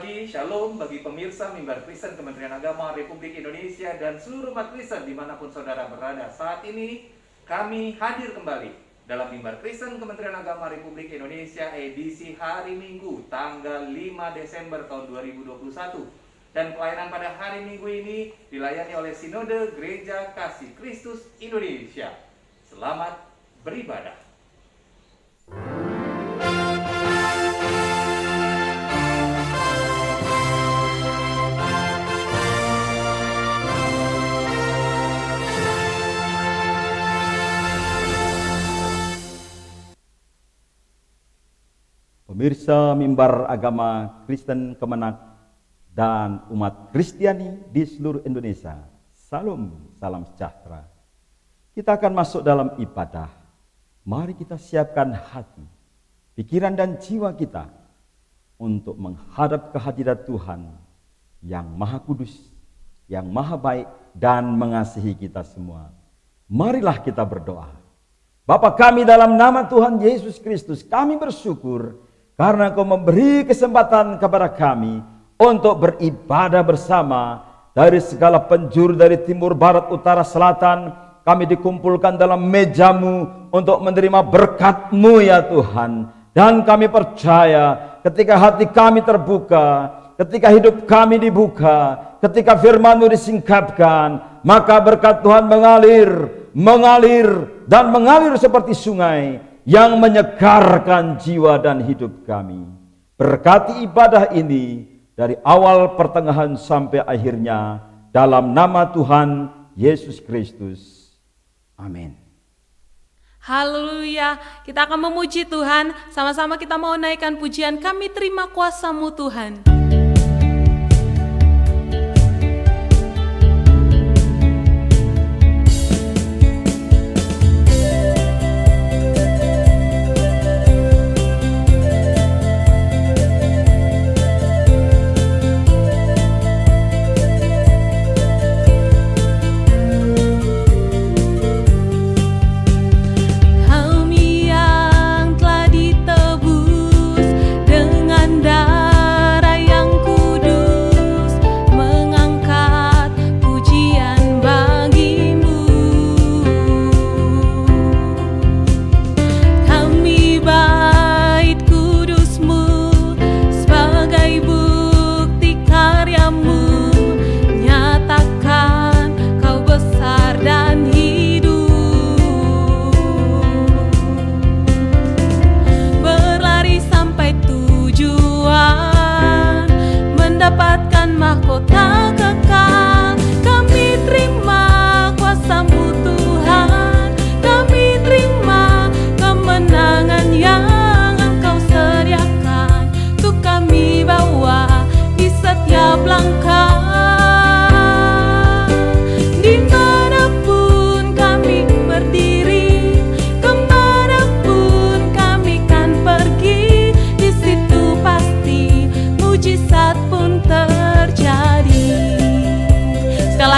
pagi, Shalom bagi pemirsa Mimbar Kristen Kementerian Agama Republik Indonesia dan seluruh umat Kristen dimanapun saudara berada. Saat ini kami hadir kembali dalam Mimbar Kristen Kementerian Agama Republik Indonesia edisi hari Minggu tanggal 5 Desember tahun 2021. Dan pelayanan pada hari Minggu ini dilayani oleh Sinode Gereja Kasih Kristus Indonesia. Selamat beribadah. Pemirsa Mimbar Agama Kristen Kemenak dan umat Kristiani di seluruh Indonesia, salam sejahtera. Kita akan masuk dalam ibadah. Mari kita siapkan hati, pikiran dan jiwa kita untuk menghadap kehadirat Tuhan yang Maha Kudus, yang Maha Baik dan mengasihi kita semua. Marilah kita berdoa. Bapa kami dalam nama Tuhan Yesus Kristus, kami bersyukur karena Kau memberi kesempatan kepada kami untuk beribadah bersama dari segala penjuru, dari timur, barat, utara, selatan. Kami dikumpulkan dalam meja-Mu untuk menerima berkat-Mu ya Tuhan. Dan kami percaya ketika hati kami terbuka, ketika hidup kami dibuka, ketika firman-Mu disingkapkan, maka berkat Tuhan mengalir dan mengalir seperti sungai yang menyegarkan jiwa dan hidup kami. Berkati ibadah ini dari awal, pertengahan sampai akhirnya, dalam nama Tuhan Yesus Kristus. Amin. Haleluya, kita akan memuji Tuhan. Sama-sama kita mau naikkan pujian Kami Terima Kuasa-Mu Tuhan.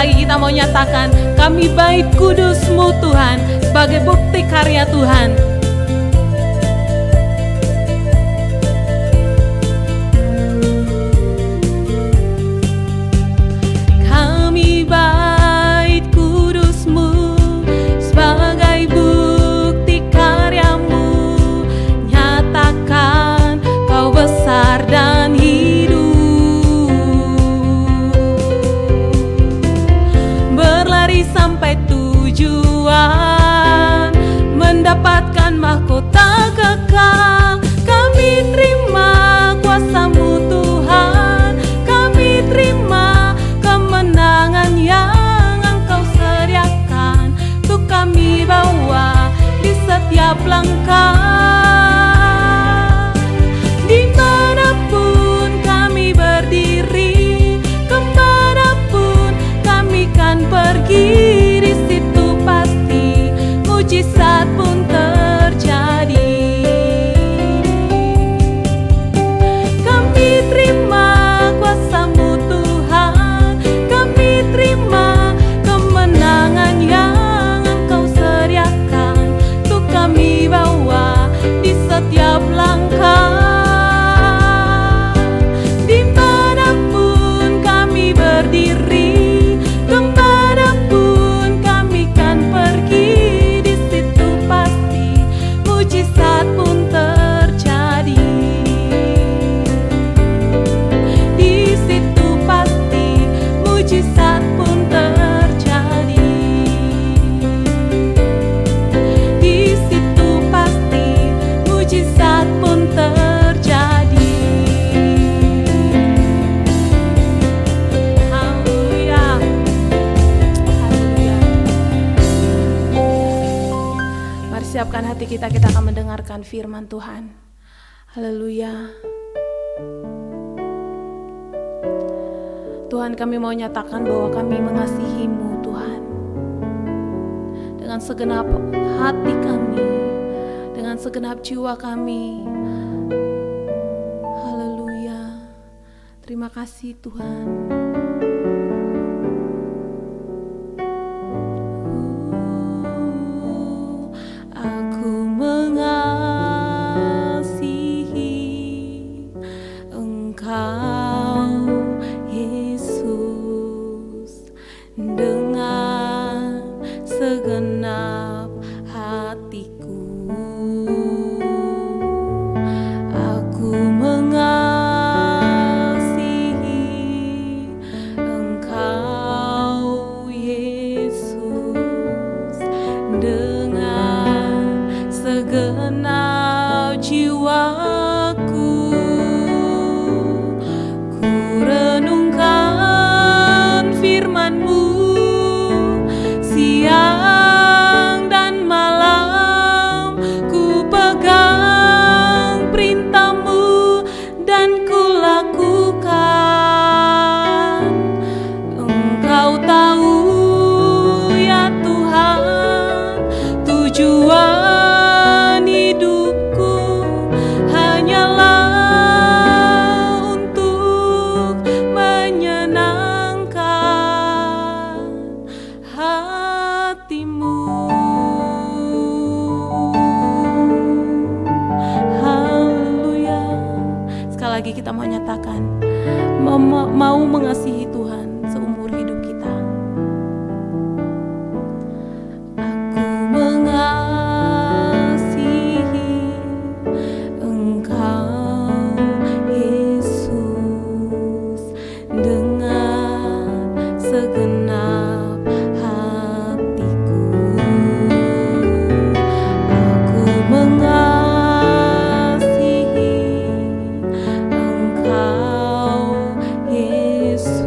Kita mau nyatakan kami bait kudus-Mu Tuhan sebagai bukti karya Tuhan. Kami bait kudus-Mu sebagai bukti karya-Mu, nyatakan Kau besar dan hidup. Sampai tujuan, mendapatkan mahkota kekal. Kami terima kuasa-Mu Tuhan, kami terima kemenangan yang Engkau sediakan, untuk kami bawa di setiap langkah. Dimanapun kami berdiri, kemanapun kami kan pergi, di situ pasti siapkan hati kita, kita akan mendengarkan firman Tuhan. Haleluya. Tuhan, kami mau nyatakan bahwa kami mengasihi-Mu Tuhan. Dengan segenap hati kami, dengan segenap jiwa kami. Haleluya. Terima kasih Tuhan. Aku mengasihi Engkau Yesus dengan segenap hatiku. Aku mengasihi Engkau Yesus dengan segenap jiwaku. Ku renungkan firman-Mu siang dan malam, ku pegang perintah-Mu dan ku lakukan. Engkau tahu ya Tuhan, tujuan hidupku hanyalah untuk menyenangkan hati-Mu. Haleluya. Sekali lagi kita mau nyatakan mau mengasihi Tuhan seumur hidup kita. Aku mengasihi Engkau Yesus dengan segenap hatiku. Aku mengasihi Engkau Yesus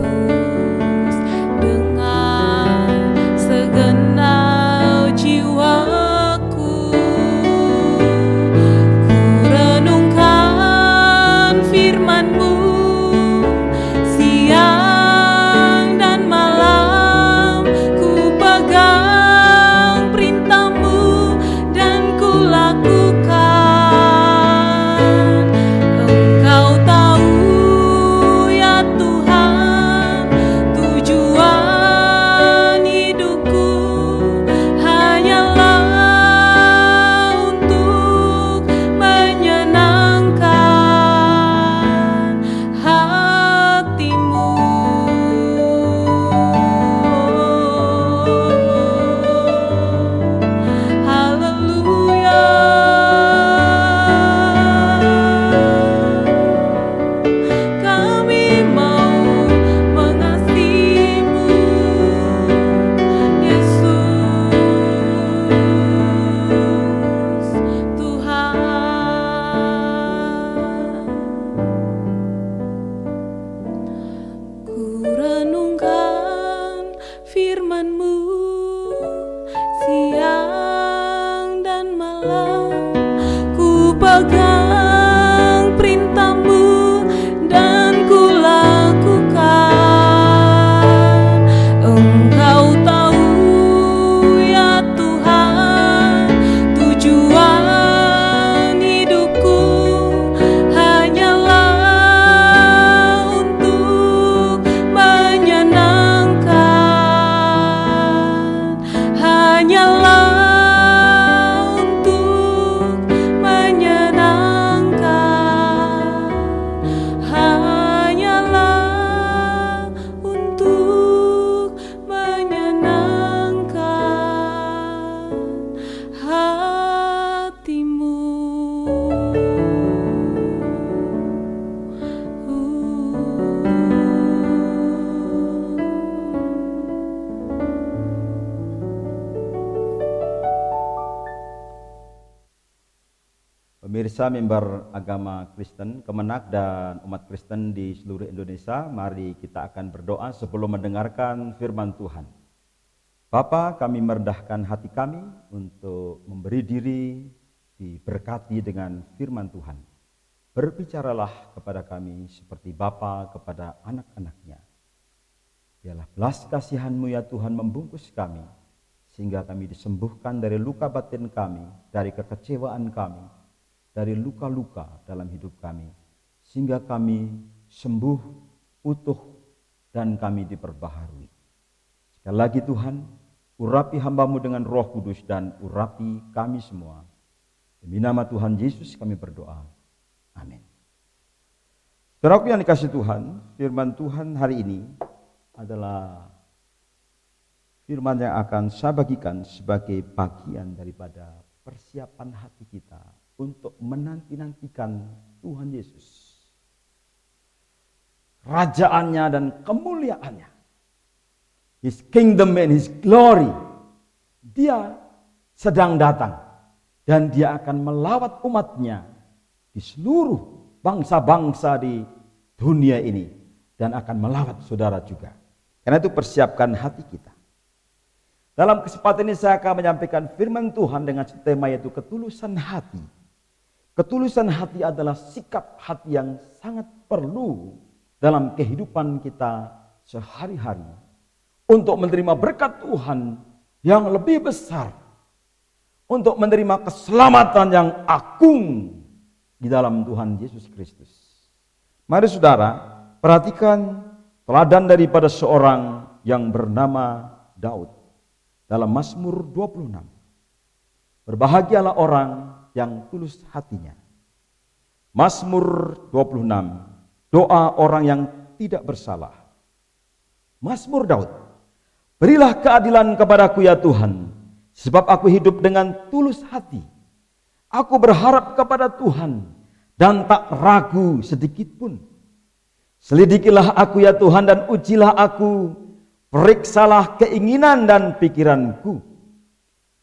dengan segenap jiwaku. Ku renungkan firman-Mu siang dan malam, ku pegang perintah-Mu dan ku lakukan. Engkau tahu ya Tuhan, tujuan hidupku hanyalah untuk menyenangkan hati-Mu. Haleluya. Kami mau mengasihi-Mu, Yesus Tuhan. Ku renungkan firman-Mu siang dan malam, ku pegang perintah-Mu dan ku lakukan. Engkau tahu ya Tuhan, tujuan hidupku hanyalah untuk menyenangkan, hanyalah untuk menyenangkan, hanyalah untuk menyenangkan hati-Mu. Pemirsa mimbar agama Kristen Kemenak dan umat Kristen di seluruh Indonesia, mari kita akan berdoa sebelum mendengarkan firman Tuhan. Bapa, kami merendahkan hati kami untuk memberi diri diberkati dengan firman Tuhan. Berbicaralah kepada kami seperti Bapa kepada anak-anaknya. Biarlah belas kasihan-Mu ya Tuhan membungkus kami, sehingga kami disembuhkan dari luka batin kami, dari kekecewaan kami, dari luka-luka dalam hidup kami, sehingga kami sembuh, utuh, dan kami diperbaharui. Sekali lagi Tuhan, urapi hamba-Mu dengan Roh Kudus dan urapi kami semua. Demi nama Tuhan Yesus kami berdoa. Amin. Saudaraku yang dikasihi Tuhan, firman Tuhan hari ini adalah firman yang akan saya bagikan sebagai bagian daripada persiapan hati kita untuk menanti-nantikan Tuhan Yesus. Kerajaannya dan kemuliaannya. His kingdom and His glory. Dia sedang datang dan Dia akan melawat umatnya di seluruh bangsa-bangsa di dunia ini dan akan melawat saudara juga. Karena itu persiapkan hati kita. Dalam kesempatan ini saya akan menyampaikan firman Tuhan dengan tema yaitu ketulusan hati. Ketulusan hati adalah sikap hati yang sangat perlu dalam kehidupan kita sehari-hari untuk menerima berkat Tuhan yang lebih besar, untuk menerima keselamatan yang agung di dalam Tuhan Yesus Kristus. Mari saudara, perhatikan teladan daripada seorang yang bernama Daud dalam Mazmur 26. Berbahagialah orang yang tulus hatinya. Mazmur 26, doa orang yang tidak bersalah. Mazmur Daud. Berilah keadilan kepadaku ya Tuhan, sebab aku hidup dengan tulus hati. Aku berharap kepada Tuhan dan tak ragu sedikit pun. Selidikilah aku ya Tuhan dan ujilah aku, periksalah keinginan dan pikiranku.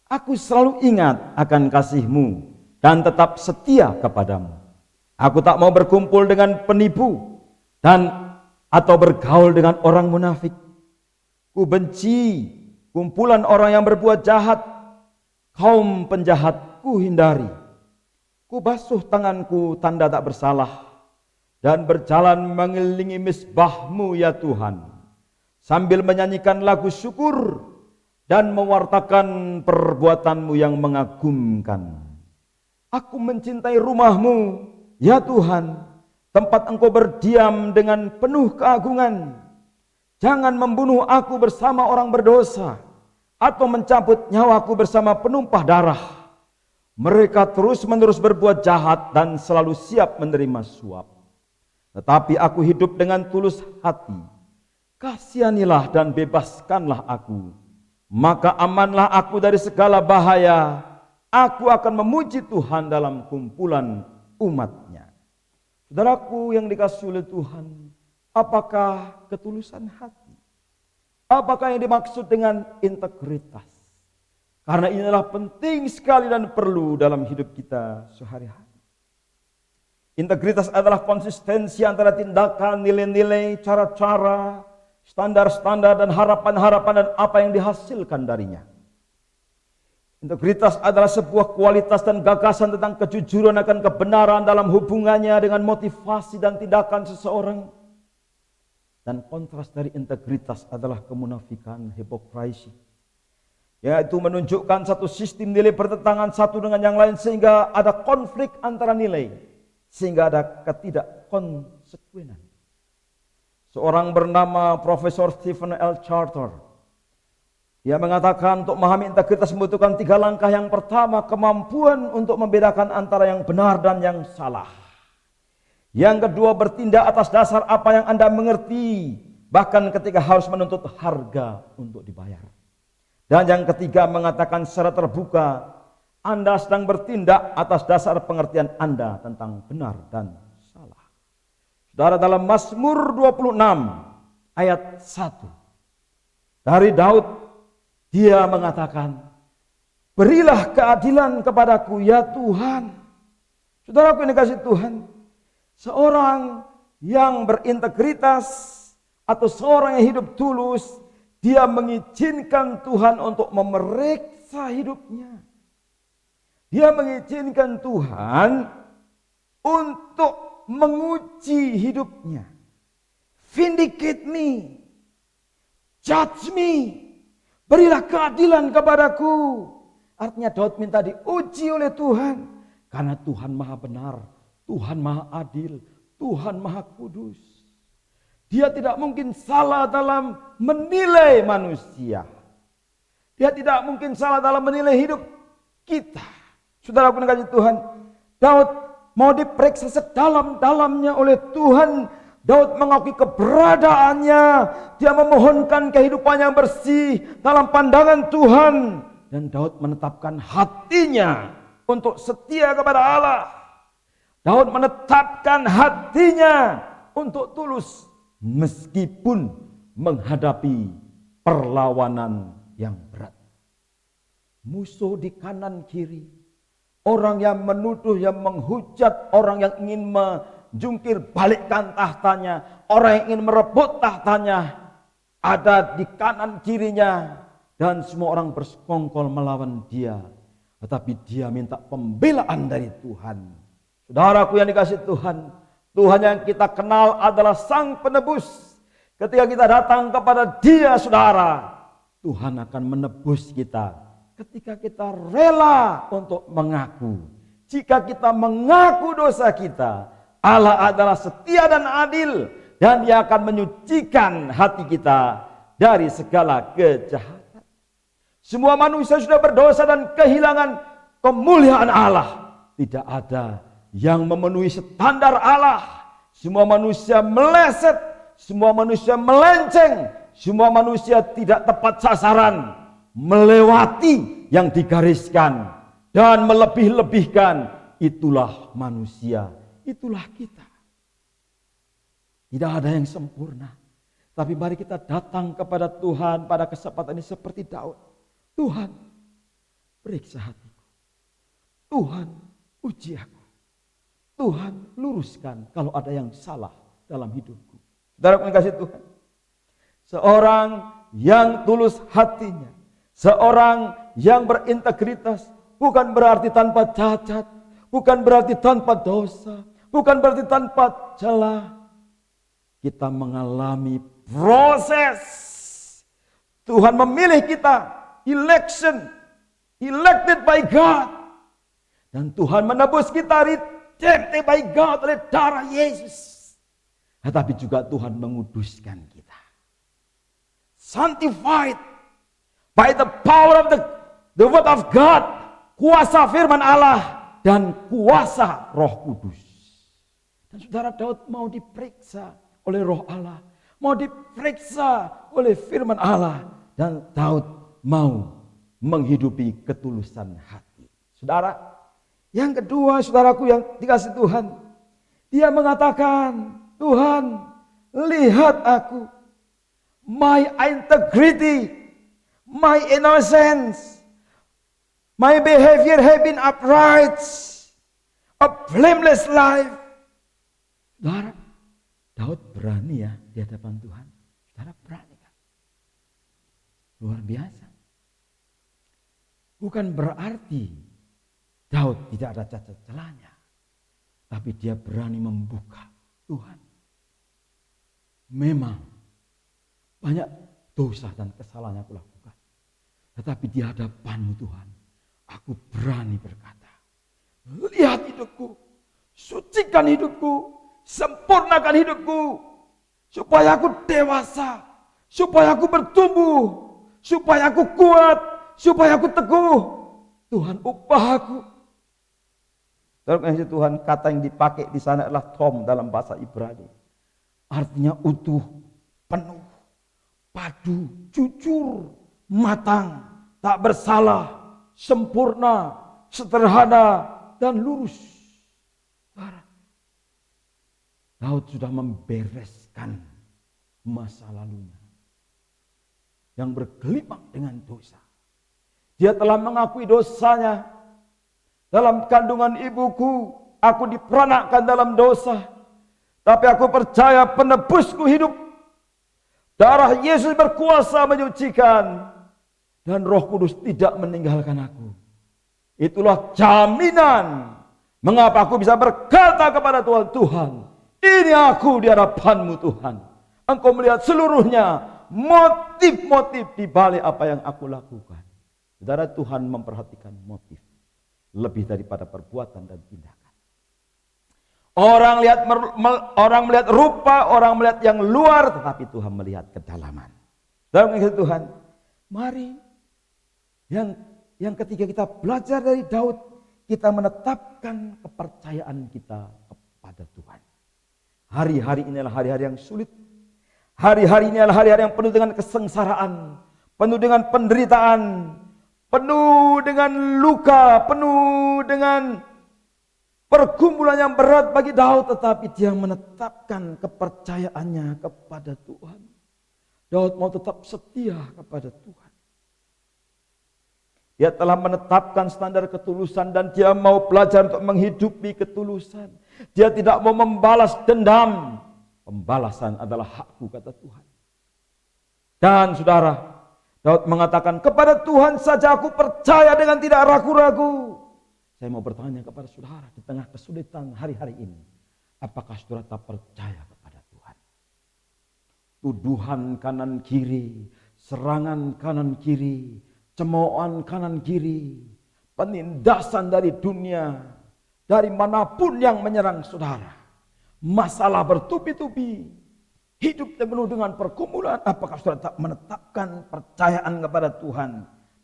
Aku selalu ingat akan kasih-Mu dan tetap setia kepadamu. Aku tak mau berkumpul dengan penipu atau bergaul dengan orang munafik. Ku benci kumpulan orang yang berbuat jahat, kaum penjahat ku hindari. Ku basuh tanganku tanda tak bersalah dan berjalan mengelilingi misbah-Mu ya Tuhan, sambil menyanyikan lagu syukur dan mewartakan perbuatan-Mu yang mengagumkan. Aku mencintai rumah-Mu ya Tuhan, tempat Engkau berdiam dengan penuh keagungan. Jangan membunuh aku bersama orang berdosa, atau mencabut nyawaku bersama penumpah darah. Mereka terus-menerus berbuat jahat dan selalu siap menerima suap. Tetapi aku hidup dengan tulus hati. Kasihanilah dan bebaskanlah aku. Maka amanlah aku dari segala bahaya. Aku akan memuji Tuhan dalam kumpulan umat-Nya. Saudaraku yang dikasihi oleh Tuhan, apakah ketulusan hati? Apakah yang dimaksud dengan integritas? Karena inilah penting sekali dan perlu dalam hidup kita sehari-hari. Integritas adalah konsistensi antara tindakan, nilai-nilai, cara-cara, standar-standar dan harapan-harapan dan apa yang dihasilkan darinya. Integritas adalah sebuah kualitas dan gagasan tentang kejujuran akan kebenaran dalam hubungannya dengan motivasi dan tindakan seseorang. Dan kontras dari integritas adalah kemunafikan, hipokrisi, yaitu menunjukkan satu sistem nilai bertentangan satu dengan yang lain sehingga ada konflik antara nilai, sehingga ada ketidakkonsekuenan. Seorang bernama Profesor Stephen L. Charter, dia mengatakan untuk memahami integritas membutuhkan 3 langkah. Yang pertama, kemampuan untuk membedakan antara yang benar dan yang salah. Yang kedua, bertindak atas dasar apa yang Anda mengerti, bahkan ketika harus menuntut harga untuk dibayar. Dan yang ketiga, mengatakan secara terbuka, Anda sedang bertindak atas dasar pengertian Anda tentang benar dan salah. Saudara, dalam Mazmur 26 ayat 1 dari Daud, dia mengatakan, berilah keadilan kepadaku ya Tuhan. Saudaraku yang dikasihi Tuhan, seorang yang berintegritas atau seorang yang hidup tulus, Dia mengizinkan Tuhan untuk memeriksa hidupnya. Dia mengizinkan Tuhan untuk menguji hidupnya. Vindicate me, judge me, berilah keadilan kepadaku. Artinya Daud minta diuji oleh Tuhan. Karena Tuhan maha benar, Tuhan maha adil, Tuhan maha kudus. Dia tidak mungkin salah dalam menilai manusia. Dia tidak mungkin salah dalam menilai hidup kita. Saudaraku yang kasih Tuhan, Daud mau diperiksa sedalam-dalamnya oleh Tuhan. Daud mengakui keberadaannya. Dia memohonkan kehidupan yang bersih dalam pandangan Tuhan. Dan Daud menetapkan hatinya untuk setia kepada Allah. Daud menetapkan hatinya untuk tulus meskipun menghadapi perlawanan yang berat. Musuh di kanan kiri, orang yang menuduh, yang menghujat, orang yang ingin menjungkir balikkan tahtanya, orang yang ingin merebut tahtanya, ada di kanan kirinya, dan semua orang bersekongkol melawan dia. Tetapi dia minta pembelaan dari Tuhan. Saudaraku yang dikasih Tuhan, Tuhan yang kita kenal adalah Sang Penebus. Ketika kita datang kepada Dia, saudara, Tuhan akan menebus kita. Ketika kita rela untuk mengaku. Jika kita mengaku dosa kita, Allah adalah setia dan adil. Dan Dia akan menyucikan hati kita dari segala kejahatan. Semua manusia sudah berdosa dan kehilangan kemuliaan Allah. Tidak ada yang memenuhi standar Allah. Semua manusia meleset, semua manusia melenceng, semua manusia tidak tepat sasaran, melewati yang digariskan dan melebih-lebihkan. Itulah manusia, itulah kita. Tidak ada yang sempurna. Tapi mari kita datang kepada Tuhan pada kesempatan ini seperti Daud. Tuhan, periksa hatiku. Tuhan, uji aku. Tuhan, luruskan kalau ada yang salah dalam hidupku. Saudara yang kasih Tuhan, seorang yang tulus hatinya, seorang yang berintegritas, bukan berarti tanpa cacat, bukan berarti tanpa dosa, bukan berarti tanpa celah. Kita mengalami proses. Tuhan memilih kita, election, elected by God. Dan Tuhan menebus kita, rejected by God oleh darah Yesus. Tetapi juga Tuhan menguduskan kita. Sanctified by the power of the word of God. Kuasa firman Allah dan kuasa Roh Kudus. Dan saudara, Daud mau diperiksa oleh Roh Allah. Mau diperiksa oleh firman Allah. Dan Daud mau menghidupi ketulusan hati. Saudara, yang kedua, saudaraku yang dikasih Tuhan, dia mengatakan, Tuhan, lihat aku, my integrity, my innocence, my behavior have been upright, a blameless life. Saudara, Daud berani ya di hadapan Tuhan. Saudara berani kan? Luar biasa. Bukan berarti Daud tidak ada cacat celahnya, tapi dia berani membuka. Tuhan, memang banyak dosa dan kesalahan yang aku lakukan, tetapi di hadapan-Mu Tuhan, aku berani berkata, lihat hidupku, sucikan hidupku, sempurnakan hidupku, supaya aku dewasa, supaya aku bertumbuh, supaya aku kuat, supaya aku teguh. Tuhan, upah aku. Dalam kasih Tuhan, kata yang dipakai di sana adalah tom dalam bahasa Ibrani. Artinya utuh, penuh, padu, jujur, matang, tak bersalah, sempurna, sederhana, dan lurus. Daud sudah membereskan masa lalunya yang bergelimang dengan dosa. Dia telah mengakui dosanya. Dalam kandungan ibuku, aku diperanakkan dalam dosa. Tapi aku percaya penebusku hidup. Darah Yesus berkuasa menyucikan. Dan Roh Kudus tidak meninggalkan aku. Itulah jaminan mengapa aku bisa berkata kepada Tuhan, Tuhan, ini aku di hadapan-Mu Tuhan. Engkau melihat seluruhnya, motif-motif di balik apa yang aku lakukan. Saudara, Tuhan memperhatikan motif lebih daripada perbuatan dan tindakan. Orang melihat rupa, orang melihat yang luar, tetapi Tuhan melihat kedalaman. Dalam Tuhan, mari yang ketika kita belajar dari Daud, kita menetapkan kepercayaan kita kepada Tuhan. Hari-hari ini adalah hari-hari yang sulit. Hari-hari ini adalah hari-hari yang penuh dengan kesengsaraan, penuh dengan penderitaan, penuh dengan luka, penuh dengan pergumulan yang berat bagi Daud, tetapi dia menetapkan kepercayaannya kepada Tuhan. Daud mau tetap setia kepada Tuhan. Dia telah menetapkan standar ketulusan dan dia mau belajar untuk menghidupi ketulusan. Dia tidak mau membalas dendam. Pembalasan adalah hakku, kata Tuhan. Dan saudara, Daud mengatakan, kepada Tuhan saja aku percaya dengan tidak ragu-ragu. Saya mau bertanya kepada saudara di tengah kesulitan hari-hari ini, apakah saudara tak percaya kepada Tuhan? Tuduhan kanan kiri, serangan kanan kiri, cemoohan kanan kiri, penindasan dari dunia, dari manapun yang menyerang saudara, masalah bertubi-tubi, hidup penuh dengan pergumulan, apakah saudara tak menetapkan percayaan kepada Tuhan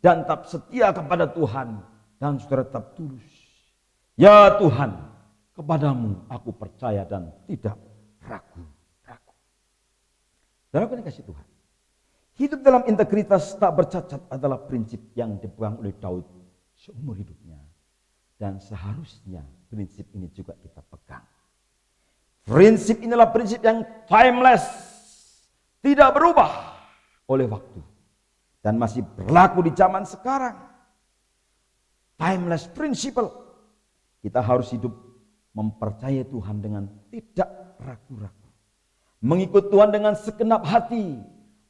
dan tetap setia kepada Tuhan dan saudara tetap tulus? Ya Tuhan, kepadamu aku percaya dan tidak ragu-ragu. Saudara dikasih Tuhan, hidup dalam integritas tak bercacat adalah prinsip yang dipegang oleh Daud seumur hidupnya. Dan seharusnya prinsip ini juga kita pegang. Prinsip inilah prinsip yang timeless, tidak berubah oleh waktu. Dan masih berlaku di zaman sekarang. Timeless principle. Kita harus hidup mempercayai Tuhan dengan tidak ragu-ragu. Mengikut Tuhan dengan segenap hati.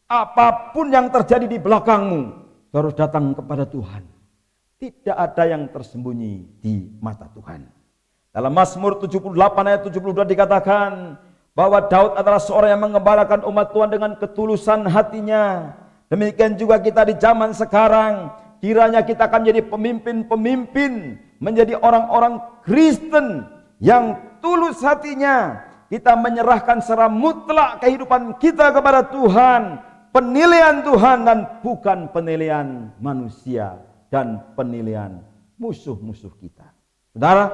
Apapun yang terjadi di belakangmu, harus datang kepada Tuhan. Tidak ada yang tersembunyi di mata Tuhan. Dalam Mazmur 78 ayat 72 dikatakan bahwa Daud adalah seorang yang mengembalakan umat Tuhan dengan ketulusan hatinya. Demikian juga kita di zaman sekarang. Kiranya kita akan menjadi pemimpin-pemimpin, menjadi orang-orang Kristen yang tulus hatinya. Kita menyerahkan secara mutlak kehidupan kita kepada Tuhan. Penilaian Tuhan dan bukan penilaian manusia dan penilaian musuh-musuh kita. Saudara,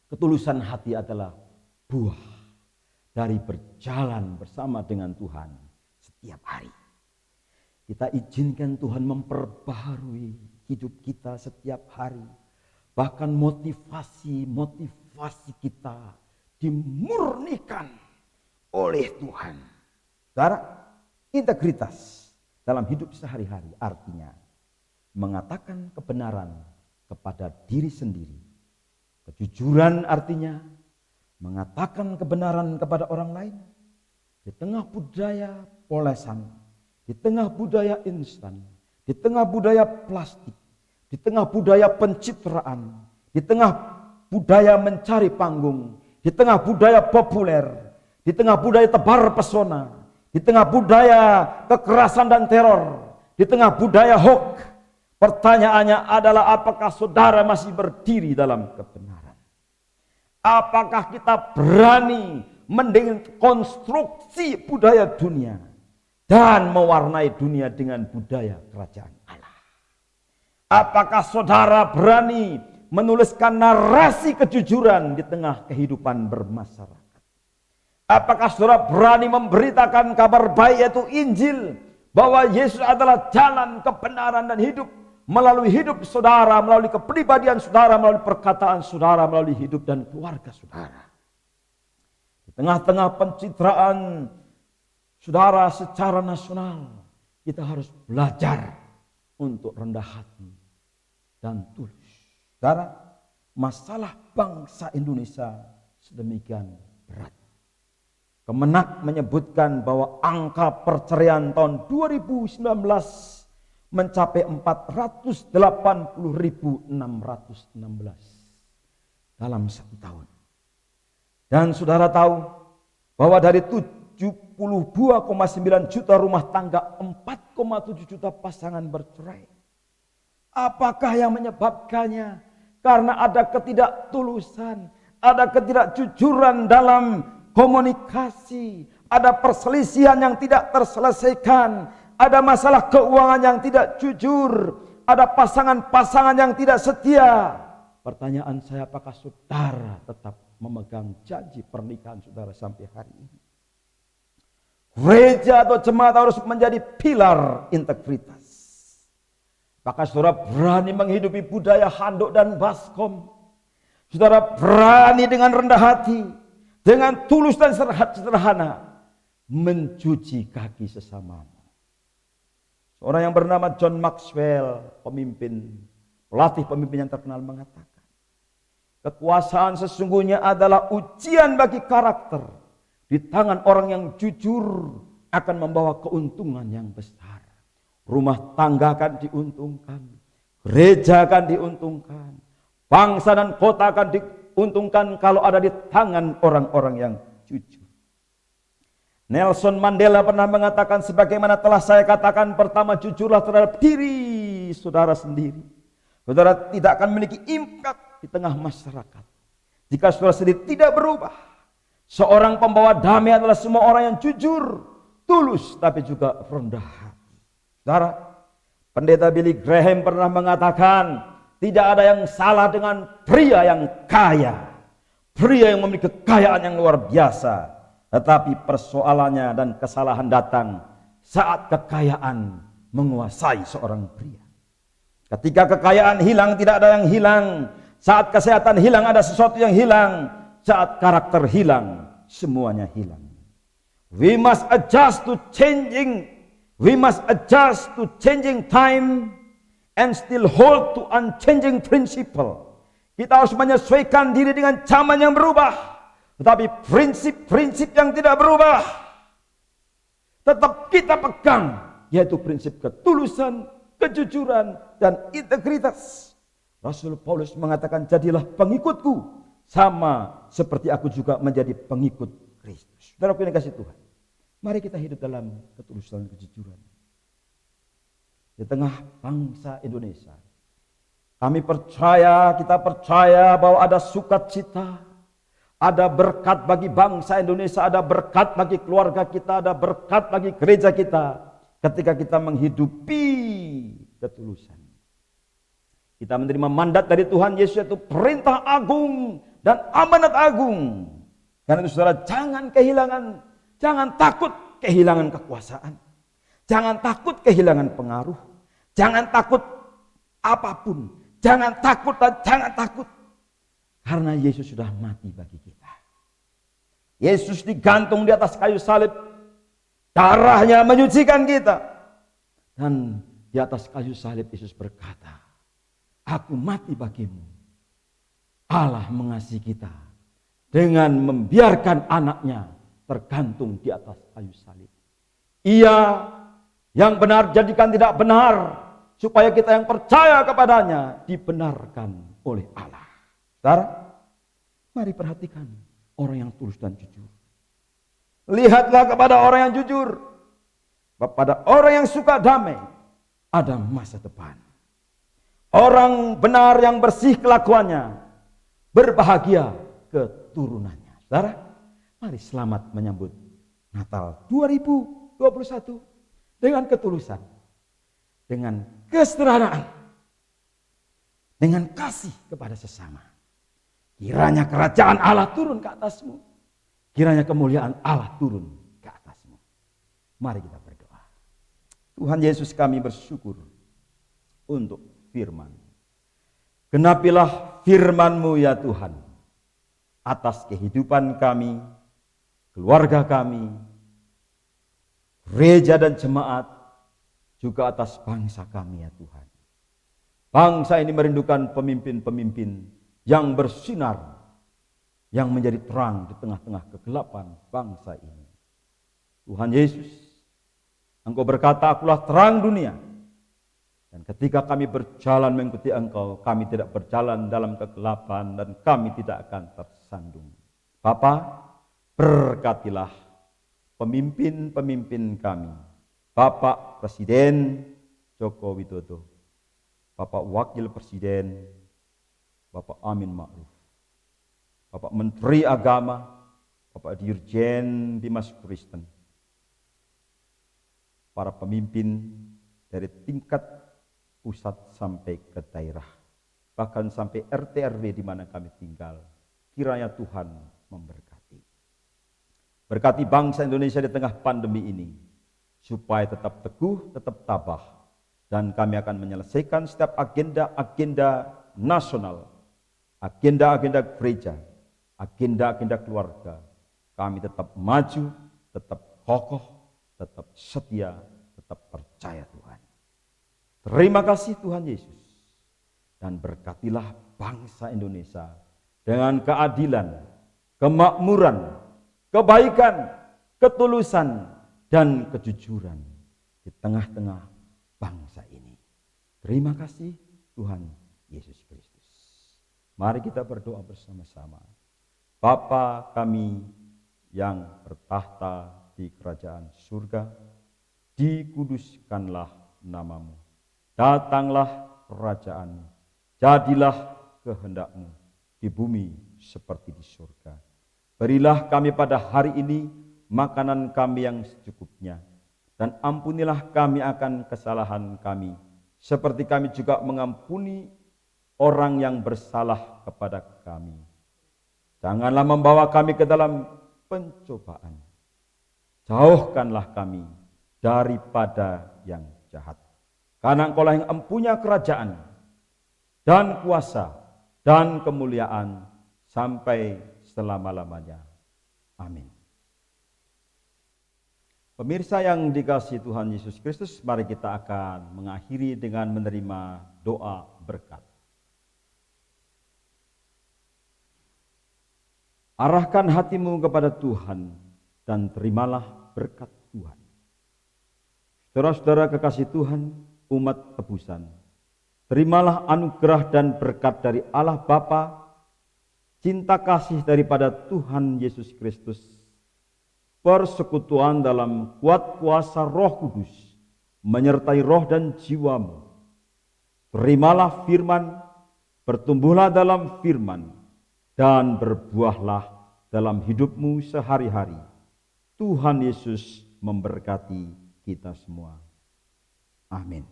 ketulusan hati adalah buah dari berjalan bersama dengan Tuhan setiap hari. Kita izinkan Tuhan memperbaharui hidup kita setiap hari. Bahkan motivasi kita dimurnikan oleh Tuhan. Saudara, integritas dalam hidup sehari-hari artinya mengatakan kebenaran kepada diri sendiri. Kejujuran artinya mengatakan kebenaran kepada orang lain. Di tengah budaya polesan, di tengah budaya instan, di tengah budaya plastik, di tengah budaya pencitraan, di tengah budaya mencari panggung, di tengah budaya populer, di tengah budaya tebar pesona, di tengah budaya kekerasan dan teror, di tengah budaya hoax, pertanyaannya adalah apakah saudara masih berdiri dalam kebenaran? Apakah kita berani mendekonstruksi budaya dunia dan mewarnai dunia dengan budaya kerajaan Allah? Apakah saudara berani menuliskan narasi kejujuran di tengah kehidupan bermasyarakat? Apakah saudara berani memberitakan kabar baik yaitu Injil, bahwa Yesus adalah jalan, kebenaran dan hidup, melalui hidup saudara, melalui kepribadian saudara, melalui perkataan saudara, melalui hidup dan keluarga saudara? Di tengah-tengah pencitraan saudara secara nasional, kita harus belajar untuk rendah hati dan tulus. Saudara, masalah bangsa Indonesia sedemikian berat. Kemenak menyebutkan bahwa angka perceraian tahun 2019 mencapai 480.616 dalam 1 tahun. Dan saudara tahu bahwa dari 72,9 juta rumah tangga, 4,7 juta pasangan bercerai. Apakah yang menyebabkannya? Karena ada ketidaktulusan, ada ketidakjujuran dalam komunikasi, ada perselisihan yang tidak terselesaikan, ada masalah keuangan yang tidak jujur, ada pasangan-pasangan yang tidak setia. Pertanyaan saya, apakah saudara tetap memegang janji pernikahan saudara sampai hari ini? Gereja atau jemaat harus menjadi pilar integritas. Apakah saudara berani menghidupi budaya handuk dan baskom? Saudara berani dengan rendah hati, dengan tulus dan sederhana mencuci kaki sesamamu. Seorang yang bernama John Maxwell, pelatih pemimpin yang terkenal, mengatakan, kekuasaan sesungguhnya adalah ujian bagi karakter. Di tangan orang yang jujur akan membawa keuntungan yang besar. Rumah tangga akan diuntungkan, gereja akan diuntungkan, bangsa dan kota akan diuntungkan kalau ada di tangan orang-orang yang jujur. Nelson Mandela pernah mengatakan, sebagaimana telah saya katakan, pertama jujurlah terhadap diri saudara sendiri. Saudara tidak akan memiliki impact di tengah masyarakat jika saudara sendiri tidak berubah. Seorang pembawa damai adalah semua orang yang jujur, tulus, tapi juga rendah hati. Saudara, Pendeta Billy Graham pernah mengatakan, tidak ada yang salah dengan pria yang kaya, pria yang memiliki kekayaan yang luar biasa. Tetapi persoalannya dan kesalahan datang saat kekayaan menguasai seorang pria. Ketika kekayaan hilang, tidak ada yang hilang. Saat kesehatan hilang, ada sesuatu yang hilang. Saat karakter hilang, semuanya hilang. We must adjust to changing time and still hold to unchanging principle. Kita harus menyesuaikan diri dengan zaman yang berubah, tetapi prinsip-prinsip yang tidak berubah tetap kita pegang, yaitu prinsip ketulusan, kejujuran, dan integritas. Rasul Paulus mengatakan, jadilah pengikutku sama seperti aku juga menjadi pengikut Kristus. Saudara yang dikasihi Tuhan, mari kita hidup dalam ketulusan dan kejujuran. Di tengah bangsa Indonesia, kita percaya bahwa ada sukacita, ada berkat bagi bangsa Indonesia, ada berkat bagi keluarga kita, ada berkat bagi gereja kita ketika kita menghidupi ketulusan. Kita menerima mandat dari Tuhan Yesus, yaitu perintah agung dan amanat agung. Karena itu saudara, jangan takut kehilangan kekuasaan. Jangan takut kehilangan pengaruh. Jangan takut apapun. Jangan takut dan jangan takut. Karena Yesus sudah mati bagi kita. Yesus digantung di atas kayu salib. Darahnya menyucikan kita. Dan di atas kayu salib Yesus berkata, aku mati bagimu. Allah mengasihi kita dengan membiarkan anaknya tergantung di atas kayu salib. Ia yang benar jadikan tidak benar, supaya kita yang percaya kepadanya dibenarkan oleh Allah. Saudara, mari perhatikan orang yang tulus dan jujur. Lihatlah kepada orang yang jujur. Kepada orang yang suka damai, ada masa depan. Orang benar yang bersih kelakuannya, berbahagia keturunannya. Saudara, mari selamat menyambut Natal 2021 dengan ketulusan, dengan kesederhanaan, dengan kasih kepada sesama. Kiranya kerajaan Allah turun ke atasmu. Kiranya kemuliaan Allah turun ke atasmu. Mari kita berdoa. Tuhan Yesus, kami bersyukur untuk firman. Genapilah firman-Mu ya Tuhan, atas kehidupan kami, keluarga kami, gereja dan jemaat, juga atas bangsa kami ya Tuhan. Bangsa ini merindukan pemimpin-pemimpin yang bersinar, yang menjadi terang di tengah-tengah kegelapan bangsa ini. Tuhan Yesus, Engkau berkata, akulah terang dunia. Dan ketika kami berjalan mengikuti Engkau, kami tidak berjalan dalam kegelapan dan kami tidak akan tersandung. Bapa, berkatilah pemimpin-pemimpin kami. Bapak Presiden Joko Widodo, Bapak Wakil Presiden, Bapak Amin Ma'ruf, Bapak Menteri Agama, Bapak Dirjen Bimas Kristen, para pemimpin dari tingkat pusat sampai ke daerah, bahkan sampai RT RW di mana kami tinggal. Kiranya Tuhan memberkati. Berkati bangsa Indonesia di tengah pandemi ini, supaya tetap teguh, tetap tabah, dan kami akan menyelesaikan setiap agenda-agenda nasional, agenda-agenda gereja, agenda-agenda keluarga. Kami tetap maju, tetap kokoh, tetap setia, tetap percaya Tuhan. Terima kasih Tuhan Yesus, dan berkatilah bangsa Indonesia dengan keadilan, kemakmuran, kebaikan, ketulusan, dan kejujuran di tengah-tengah bangsa ini. Terima kasih Tuhan Yesus Kristus. Mari kita berdoa bersama-sama. Bapa kami yang bertahta di kerajaan surga, dikuduskanlah namamu. Datanglah kerajaan-Mu, jadilah kehendak-Mu di bumi seperti di surga. Berilah kami pada hari ini makanan kami yang secukupnya, dan ampunilah kami akan kesalahan kami, seperti kami juga mengampuni orang yang bersalah kepada kami. Janganlah membawa kami ke dalam pencobaan, jauhkanlah kami daripada yang jahat. Karena Engkaulah yang empunya kerajaan dan kuasa dan kemuliaan sampai selama-lamanya. Amin. Pemirsa yang dikasihi Tuhan Yesus Kristus, mari kita akan mengakhiri dengan menerima doa berkat. Arahkan hatimu kepada Tuhan dan terimalah berkat Tuhan. Saudara-saudara kekasih Tuhan, umat tebusan, terimalah anugerah dan berkat dari Allah Bapa, cinta kasih daripada Tuhan Yesus Kristus, persekutuan dalam kuat kuasa Roh Kudus menyertai roh dan jiwamu. Terimalah firman, bertumbuhlah dalam firman, dan berbuahlah dalam hidupmu sehari-hari. Tuhan Yesus memberkati kita semua. Amin.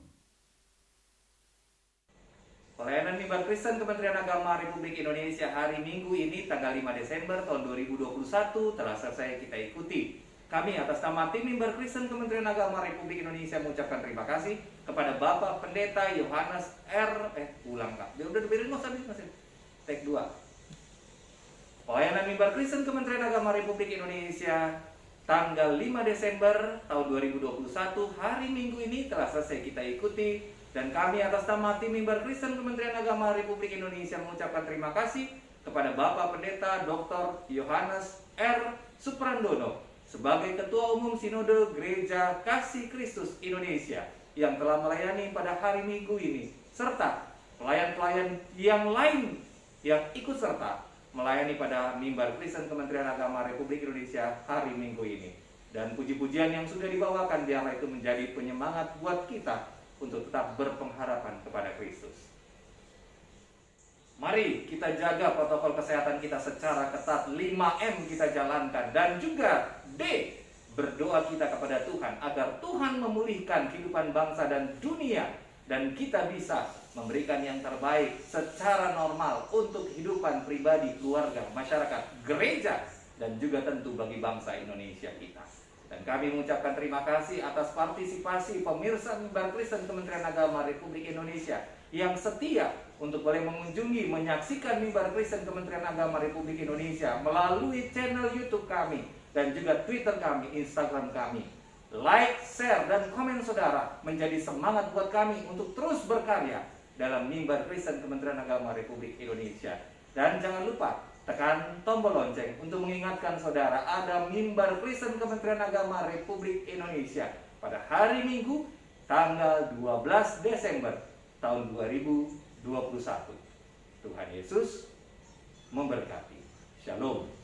Pelayanan Mimbar Kristen Kementerian Agama Republik Indonesia hari Minggu ini tanggal 5 Desember tahun 2021 telah selesai kita ikuti. Kami atas nama tim Mimbar Kristen Kementerian Agama Republik Indonesia mengucapkan terima kasih kepada Bapak Pendeta Yohanes Udah diberin masih. Take 2. Pelayanan Mimbar Kristen Kementerian Agama Republik Indonesia tanggal 5 Desember tahun 2021 hari Minggu ini telah selesai kita ikuti. Dan kami atas nama tim Mimbar Kristen Kementerian Agama Republik Indonesia mengucapkan terima kasih kepada Bapak Pendeta Dr. Yohanes R. Suprandono sebagai Ketua Umum Sinode Gereja Kasih Kristus Indonesia yang telah melayani pada hari Minggu ini, serta pelayan-pelayan yang lain yang ikut serta melayani pada Mimbar Kristen Kementerian Agama Republik Indonesia hari Minggu ini. Dan puji-pujian yang sudah dibawakan biarlah itu menjadi penyemangat buat kita untuk tetap berpengharapan kepada Kristus. Mari kita jaga protokol kesehatan kita secara ketat. 5M kita jalankan. Dan juga D, berdoa kita kepada Tuhan agar Tuhan memulihkan kehidupan bangsa dan dunia, dan kita bisa memberikan yang terbaik secara normal untuk kehidupan pribadi, keluarga, masyarakat, gereja, dan juga tentu bagi bangsa Indonesia kita. Dan kami mengucapkan terima kasih atas partisipasi pemirsa Mimbar Kristen Kementerian Agama Republik Indonesia yang setia untuk boleh mengunjungi, menyaksikan Mimbar Kristen Kementerian Agama Republik Indonesia melalui channel YouTube kami dan juga Twitter kami, Instagram kami. Like, share, dan komen saudara menjadi semangat buat kami untuk terus berkarya dalam Mimbar Kristen Kementerian Agama Republik Indonesia. Dan jangan lupa tekan tombol lonceng untuk mengingatkan saudara ada mimbar Kristen Kementerian Agama Republik Indonesia pada hari Minggu tanggal 12 Desember tahun 2021. Tuhan Yesus memberkati. Shalom.